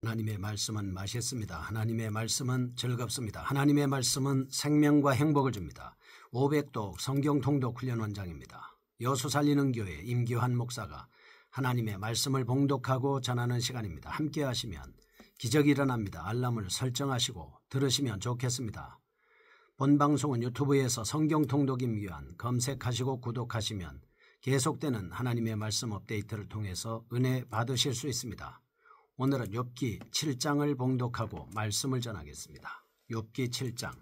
하나님의 말씀은 맛있습니다. 하나님의 말씀은 즐겁습니다. 하나님의 말씀은 생명과 행복을 줍니다. 500독 성경 통독 훈련 원장입니다. 여수 살리는 교회 임기환 목사가 하나님의 말씀을 봉독하고 전하는 시간입니다. 함께 하시면 기적이 일어납니다. 알람을 설정하시고 들으시면 좋겠습니다. 본 방송은 유튜브에서 성경 통독 임기환 검색하시고 구독하시면 계속되는 하나님의 말씀 업데이트를 통해서 은혜 받으실 수 있습니다. 오늘은 욥기 7장을 봉독하고 말씀을 전하겠습니다. 욥기 7장.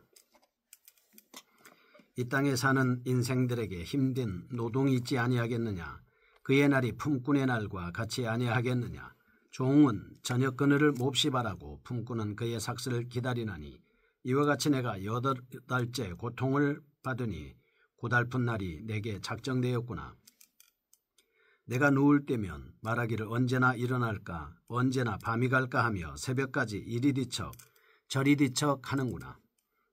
이 땅에 사는 인생들에게 힘든 노동이 있지 아니하겠느냐. 그의 날이 품꾼의 날과 같이 아니하겠느냐. 종은 저녁 그늘을 몹시 바라고 품꾼은 그의 삭슬을 기다리나니 이와 같이 내가 8달째 고통을 받으니 고달픈 날이 내게 작정되었구나. 내가 누울 때면 말하기를 언제나 일어날까 언제나 밤이 갈까 하며 새벽까지 이리 뒤척 저리 뒤척 하는구나.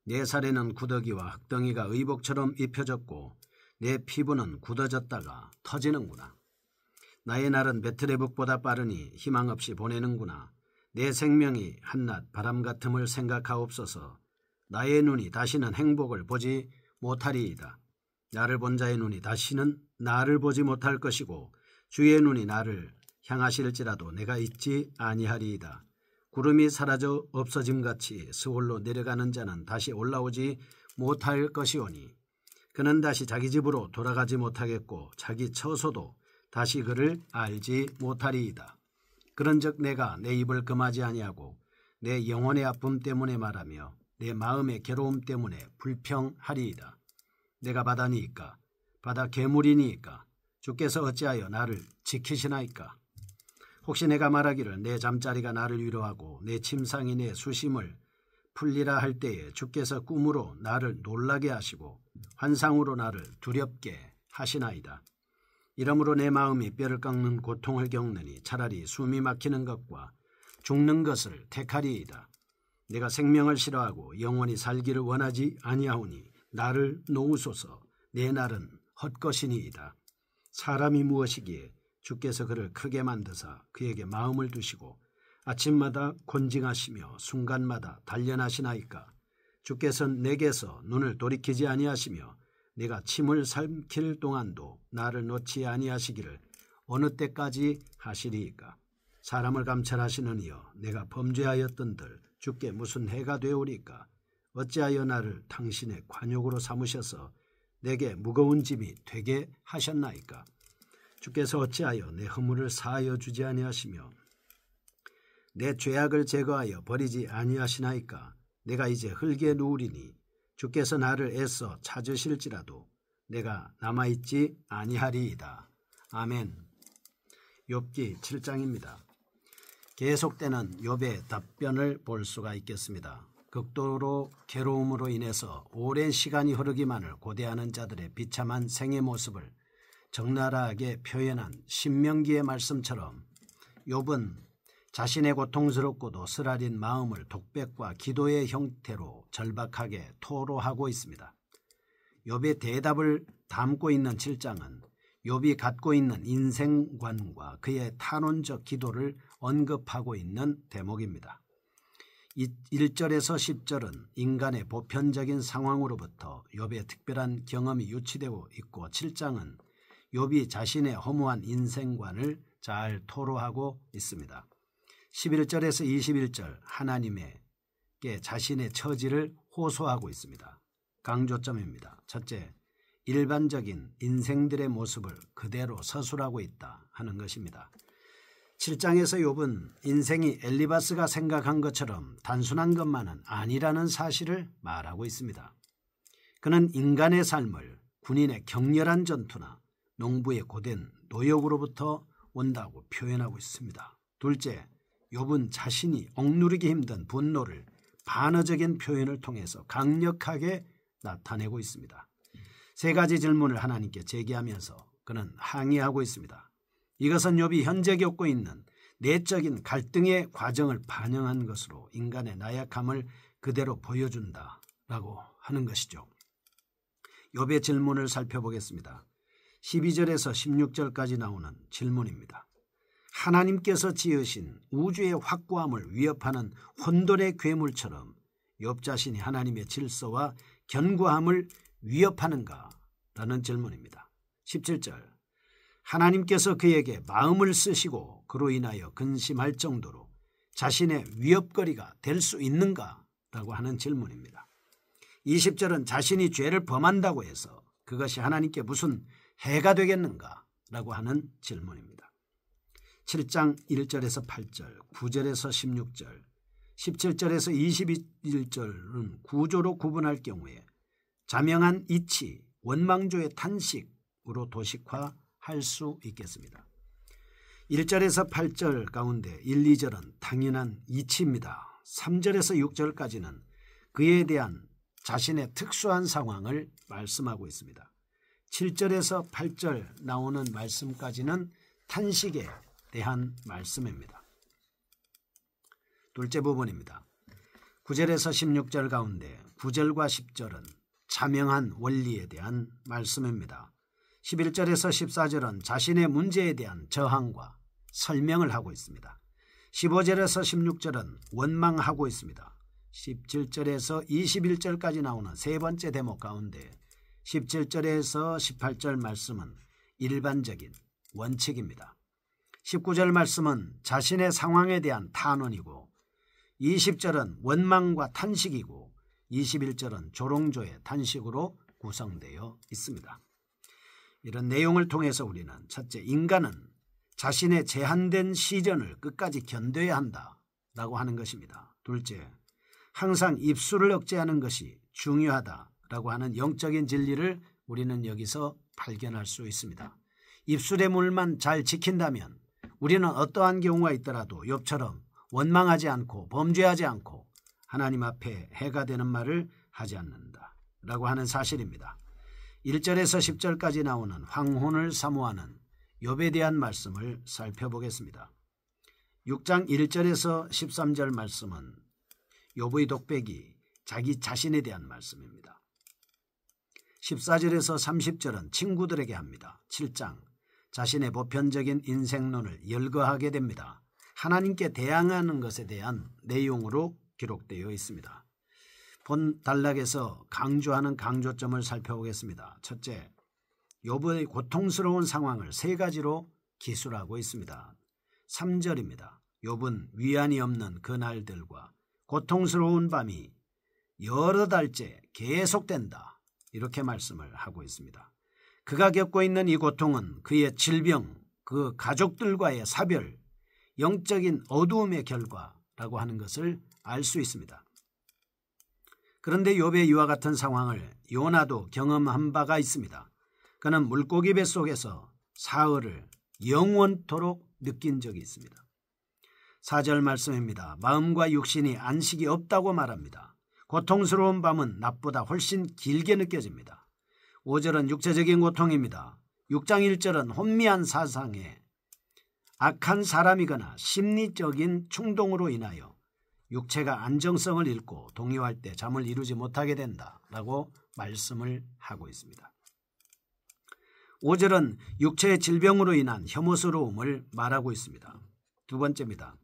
내 살에는 구더기와 흙덩이가 의복처럼 입혀졌고 내 피부는 굳어졌다가 터지는구나. 나의 날은 베틀레헴보다 빠르니 희망 없이 보내는구나. 내 생명이 한낮 바람 같음을 생각하옵소서. 나의 눈이 다시는 행복을 보지 못하리이다. 나를 본 자의 눈이 다시는 나를 보지 못할 것이고 주의 눈이 나를 향하실지라도 내가 잊지 아니하리이다. 구름이 사라져 없어짐같이 스올로 내려가는 자는 다시 올라오지 못할 것이오니 그는 다시 자기 집으로 돌아가지 못하겠고 자기 처소도 다시 그를 알지 못하리이다. 그런즉 내가 내 입을 금하지 아니하고 내 영혼의 아픔 때문에 말하며 내 마음의 괴로움 때문에 불평하리이다. 내가 바다니이까 바다 괴물이니이까 주께서 어찌하여 나를 지키시나이까. 혹시 내가 말하기를 내 잠자리가 나를 위로하고 내 침상이 내 수심을 풀리라 할 때에 주께서 꿈으로 나를 놀라게 하시고 환상으로 나를 두렵게 하시나이다. 이러므로 내 마음이 뼈를 깎는 고통을 겪느니 차라리 숨이 막히는 것과 죽는 것을 택하리이다. 내가 생명을 싫어하고 영원히 살기를 원하지 아니하오니 나를 놓으소서. 내 날은 헛것이니이다. 사람이 무엇이기에 주께서 그를 크게 만드사 그에게 마음을 두시고 아침마다 곤징하시며 순간마다 단련하시나이까. 주께서는 내게서 눈을 돌이키지 아니하시며 내가 침을 삼킬 동안도 나를 놓지 아니하시기를 어느 때까지 하시리이까. 사람을 감찰하시는 이여 내가 범죄하였던들 주께 무슨 해가 되오리까. 어찌하여 나를 당신의 관역으로 삼으셔서 내게 무거운 짐이 되게 하셨나이까. 주께서 어찌하여 내 허물을 사하여 주지 아니하시며 내 죄악을 제거하여 버리지 아니하시나이까. 내가 이제 흙에 누우리니 주께서 나를 애써 찾으실지라도 내가 남아있지 아니하리이다. 아멘. 욥기 7장입니다. 계속되는 욥의 답변을 볼 수가 있겠습니다. 극도로 괴로움으로 인해서 오랜 시간이 흐르기만을 고대하는 자들의 비참한 생의 모습을 적나라하게 표현한 신명기의 말씀처럼 욥은 자신의 고통스럽고도 쓰라린 마음을 독백과 기도의 형태로 절박하게 토로하고 있습니다. 욥의 대답을 담고 있는 7장은 욥이 갖고 있는 인생관과 그의 탄원적 기도를 언급하고 있는 대목입니다. 1절에서 10절은 인간의 보편적인 상황으로부터 욥의 특별한 경험이 유치되고 있고 7장은 욥이 자신의 허무한 인생관을 잘 토로하고 있습니다. 11절에서 21절 하나님께 자신의 처지를 호소하고 있습니다. 강조점입니다. 첫째, 일반적인 인생들의 모습을 그대로 서술하고 있다 하는 것입니다. 7장에서 욥은 인생이 엘리바스가 생각한 것처럼 단순한 것만은 아니라는 사실을 말하고 있습니다. 그는 인간의 삶을 군인의 격렬한 전투나 농부의 고된 노역으로부터 온다고 표현하고 있습니다. 둘째, 욥은 자신이 억누르기 힘든 분노를 반어적인 표현을 통해서 강력하게 나타내고 있습니다. 세 가지 질문을 하나님께 제기하면서 그는 항의하고 있습니다. 이것은 욥이 현재 겪고 있는 내적인 갈등의 과정을 반영한 것으로 인간의 나약함을 그대로 보여준다라고 하는 것이죠. 욥의 질문을 살펴보겠습니다. 12절에서 16절까지 나오는 질문입니다. 하나님께서 지으신 우주의 확고함을 위협하는 혼돈의 괴물처럼 욥 자신이 하나님의 질서와 견고함을 위협하는가? 라는 질문입니다. 17절, 하나님께서 그에게 마음을 쓰시고 그로 인하여 근심할 정도로 자신의 위협거리가 될 수 있는가? 라고 하는 질문입니다. 20절은 자신이 죄를 범한다고 해서 그것이 하나님께 무슨 해가 되겠는가? 라고 하는 질문입니다. 7장 1절에서 8절, 9절에서 16절, 17절에서 21절은 구조로 구분할 경우에 자명한 이치, 원망조의 탄식으로 도식화할 수 있겠습니다. 1절에서 8절 가운데 1, 2절은 당연한 이치입니다. 3절에서 6절까지는 그에 대한 자신의 특수한 상황을 말씀하고 있습니다. 7절에서 8절 나오는 말씀까지는 탄식에 대한 말씀입니다. 둘째 부분입니다. 9절에서 16절 가운데 9절과 10절은 자명한 원리에 대한 말씀입니다. 11절에서 14절은 자신의 문제에 대한 저항과 설명을 하고 있습니다. 15절에서 16절은 원망하고 있습니다. 17절에서 21절까지 나오는 세 번째 대목 가운데 17절에서 18절 말씀은 일반적인 원칙입니다. 19절 말씀은 자신의 상황에 대한 탄원이고 20절은 원망과 탄식이고 21절은 조롱조의 탄식으로 구성되어 있습니다. 이런 내용을 통해서 우리는 첫째, 인간은 자신의 제한된 시전을 끝까지 견뎌야 한다라고 하는 것입니다. 둘째, 항상 입술을 억제하는 것이 중요하다라고 하는 영적인 진리를 우리는 여기서 발견할 수 있습니다. 입술의 물만 잘 지킨다면 우리는 어떠한 경우가 있더라도 욥처럼 원망하지 않고 범죄하지 않고 하나님 앞에 해가 되는 말을 하지 않는다라고 하는 사실입니다. 1절에서 10절까지 나오는 황혼을 사모하는 욥에 대한 말씀을 살펴보겠습니다. 6장 1절에서 13절 말씀은 욥의 독백이 자기 자신에 대한 말씀입니다. 14절에서 30절은 친구들에게 합니다. 7장 자신의 보편적인 인생론을 열거하게 됩니다. 하나님께 대항하는 것에 대한 내용으로 기록되어 있습니다. 본 단락에서 강조하는 강조점을 살펴보겠습니다. 첫째, 욥의 고통스러운 상황을 세 가지로 기술하고 있습니다. 3절입니다. 욥은 위안이 없는 그날들과 고통스러운 밤이 여러 달째 계속된다. 이렇게 말씀을 하고 있습니다. 그가 겪고 있는 이 고통은 그의 질병, 그 가족들과의 사별, 영적인 어두움의 결과라고 하는 것을 알 수 있습니다. 그런데 욥의 이와 같은 상황을 요나도 경험한 바가 있습니다. 그는 물고기 뱃속에서 사흘을 영원토록 느낀 적이 있습니다. 4절 말씀입니다. 마음과 육신이 안식이 없다고 말합니다. 고통스러운 밤은 낮보다 훨씬 길게 느껴집니다. 5절은 육체적인 고통입니다. 6장 1절은 혼미한 사상에 악한 사람이거나 심리적인 충동으로 인하여 육체가 안정성을 잃고 동요할 때 잠을 이루지 못하게 된다라고 말씀을 하고 있습니다. 5절은 육체의 질병으로 인한 혐오스러움을 말하고 있습니다. 두 번째입니다.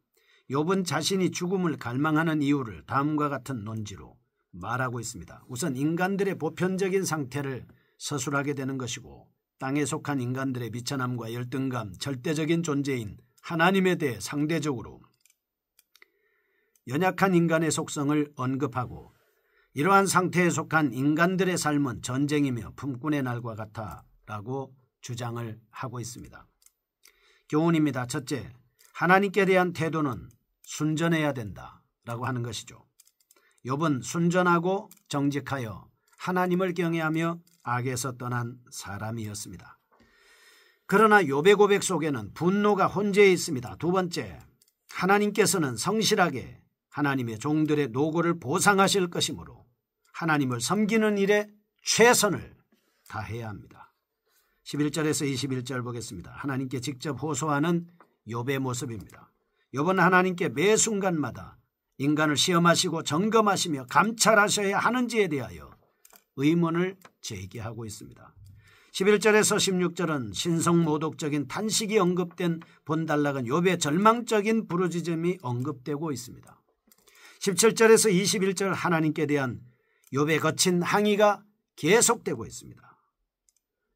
욥은 자신이 죽음을 갈망하는 이유를 다음과 같은 논지로 말하고 있습니다. 우선 인간들의 보편적인 상태를 서술하게 되는 것이고 땅에 속한 인간들의 비천함과 열등감, 절대적인 존재인 하나님에 대해 상대적으로 연약한 인간의 속성을 언급하고 이러한 상태에 속한 인간들의 삶은 전쟁이며 품꾼의 날과 같다라고 주장을 하고 있습니다. 교훈입니다. 첫째, 하나님께 대한 태도는 순전해야 된다라고 하는 것이죠. 욥은 순전하고 정직하여 하나님을 경외하며 악에서 떠난 사람이었습니다. 그러나 욥의 고백 속에는 분노가 혼재해 있습니다. 두 번째, 하나님께서는 성실하게 하나님의 종들의 노고를 보상하실 것이므로 하나님을 섬기는 일에 최선을 다해야 합니다. 11절에서 21절 보겠습니다. 하나님께 직접 호소하는 욥의 모습입니다. 욥은 하나님께 매 순간마다 인간을 시험하시고 점검하시며 감찰하셔야 하는지에 대하여 의문을 제기하고 있습니다. 11절에서 16절은 신성모독적인 탄식이 언급된 본달락은 욥의 절망적인 부르짖음이 언급되고 있습니다. 17절에서 21절 하나님께 대한 욥의 거친 항의가 계속되고 있습니다.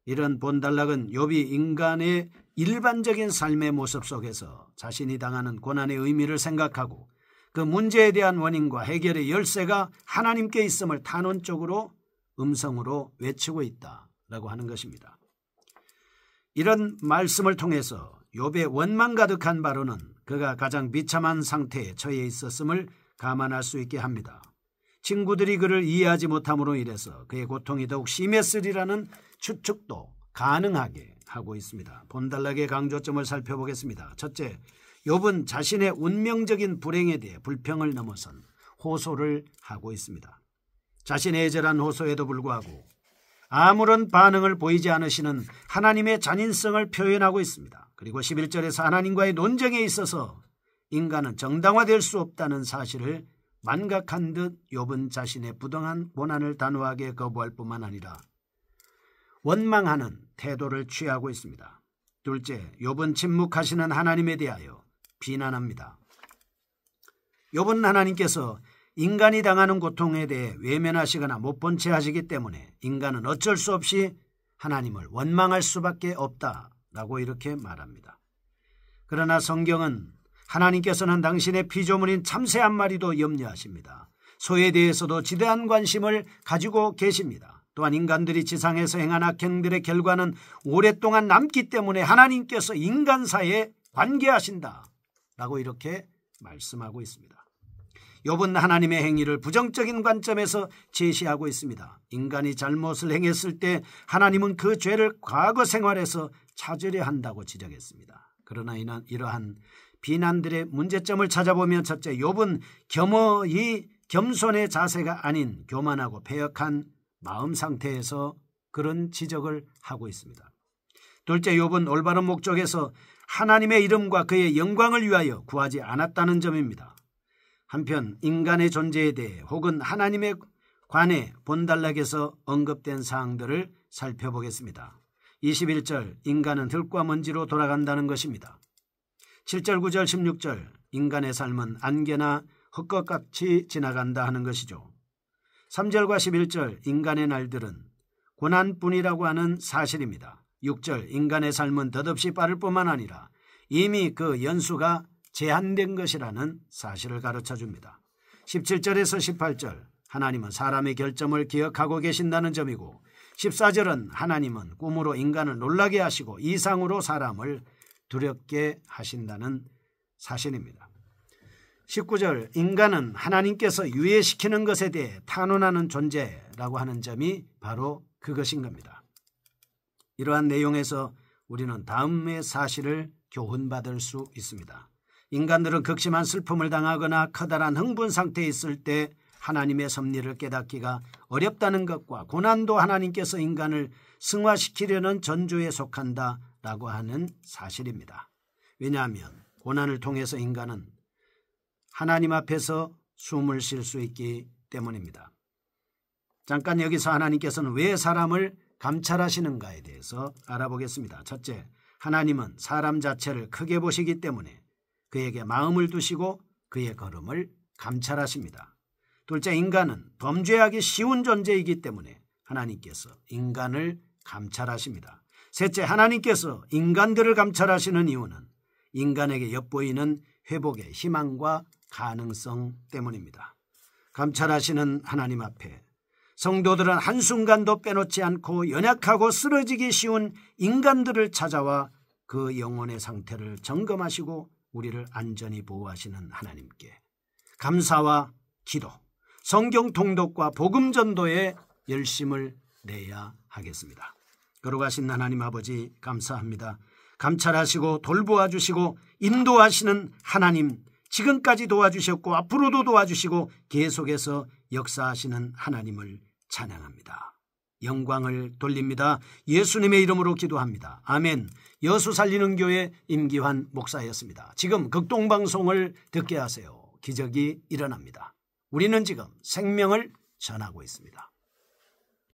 이런 본달락은 욥이 인간의 일반적인 삶의 모습 속에서 자신이 당하는 고난의 의미를 생각하고 그 문제에 대한 원인과 해결의 열쇠가 하나님께 있음을 탄원적으로 음성으로 외치고 있다라고 하는 것입니다. 이런 말씀을 통해서 욥의 원망 가득한 발언은 그가 가장 비참한 상태에 처해 있었음을 감안할 수 있게 합니다. 친구들이 그를 이해하지 못함으로 인해서 그의 고통이 더욱 심했으리라는 추측도 가능하게 하고 있습니다. 본달락의 강조점을 살펴보겠습니다. 첫째, 욥은 자신의 운명적인 불행에 대해 불평을 넘어선 호소를 하고 있습니다. 자신의 애절한 호소에도 불구하고 아무런 반응을 보이지 않으시는 하나님의 잔인성을 표현하고 있습니다. 그리고 11절에서 하나님과의 논쟁에 있어서 인간은 정당화될 수 없다는 사실을 만각한 듯 욥은 자신의 부당한 고난을 단호하게 거부할 뿐만 아니라 원망하는 태도를 취하고 있습니다. 둘째, 욥은 침묵하시는 하나님에 대하여 비난합니다. 욥은 하나님께서 인간이 당하는 고통에 대해 외면하시거나 못 본 채 하시기 때문에 인간은 어쩔 수 없이 하나님을 원망할 수밖에 없다라고 이렇게 말합니다. 그러나 성경은 하나님께서는 당신의 피조물인 참새 한 마리도 염려하십니다. 소에 대해서도 지대한 관심을 가지고 계십니다. 또한 인간들이 지상에서 행한 악행들의 결과는 오랫동안 남기 때문에 하나님께서 인간사에 관계하신다라고 이렇게 말씀하고 있습니다. 욥은 하나님의 행위를 부정적인 관점에서 제시하고 있습니다. 인간이 잘못을 행했을 때 하나님은 그 죄를 과거 생활에서 찾으려 한다고 지적했습니다. 그러나 이러한 비난들의 문제점을 찾아보면 첫째, 욥은 겸허히 겸손의 자세가 아닌 교만하고 패역한 마음 상태에서 그런 지적을 하고 있습니다. 둘째, 욥은 올바른 목적에서 하나님의 이름과 그의 영광을 위하여 구하지 않았다는 점입니다. 한편 인간의 존재에 대해 혹은 하나님에 관해 본달락에서 언급된 사항들을 살펴보겠습니다. 21절, 인간은 흙과 먼지로 돌아간다는 것입니다. 7절, 9절, 16절, 인간의 삶은 안개나 흙것같이 지나간다 하는 것이죠. 3절과 11절, 인간의 날들은 고난뿐이라고 하는 사실입니다. 6절, 인간의 삶은 덧없이 빠를 뿐만 아니라 이미 그 연수가 제한된 것이라는 사실을 가르쳐줍니다. 17절에서 18절, 하나님은 사람의 결점을 기억하고 계신다는 점이고 14절은 하나님은 꿈으로 인간을 놀라게 하시고 이상으로 사람을 두렵게 하신다는 사실입니다. 19절, 인간은 하나님께서 유예시키는 것에 대해 탄원하는 존재라고 하는 점이 바로 그것인 겁니다. 이러한 내용에서 우리는 다음의 사실을 교훈받을 수 있습니다. 인간들은 극심한 슬픔을 당하거나 커다란 흥분 상태에 있을 때 하나님의 섭리를 깨닫기가 어렵다는 것과 고난도 하나님께서 인간을 승화시키려는 전조에 속한다라고 하는 사실입니다. 왜냐하면 고난을 통해서 인간은 하나님 앞에서 숨을 쉴 수 있기 때문입니다. 잠깐 여기서 하나님께서는 왜 사람을 감찰하시는가에 대해서 알아보겠습니다. 첫째, 하나님은 사람 자체를 크게 보시기 때문에 그에게 마음을 두시고 그의 걸음을 감찰하십니다. 둘째, 인간은 범죄하기 쉬운 존재이기 때문에 하나님께서 인간을 감찰하십니다. 셋째, 하나님께서 인간들을 감찰하시는 이유는 인간에게 엿보이는 회복의 희망과 가능성 때문입니다. 감찰하시는 하나님 앞에 성도들은 한순간도 빼놓지 않고 연약하고 쓰러지기 쉬운 인간들을 찾아와 그 영혼의 상태를 점검하시고 우리를 안전히 보호하시는 하나님께 감사와 기도, 성경 통독과 복음 전도에 열심을 내야 하겠습니다. 거룩하신 하나님 아버지, 감사합니다. 감찰하시고 돌보아 주시고 인도하시는 하나님, 지금까지 도와주셨고 앞으로도 도와주시고 계속해서 역사하시는 하나님을 찬양합니다. 영광을 돌립니다. 예수님의 이름으로 기도합니다. 아멘. 여수 살리는 교회 임기환 목사였습니다. 지금 극동방송을 듣게 하세요. 기적이 일어납니다. 우리는 지금 생명을 전하고 있습니다.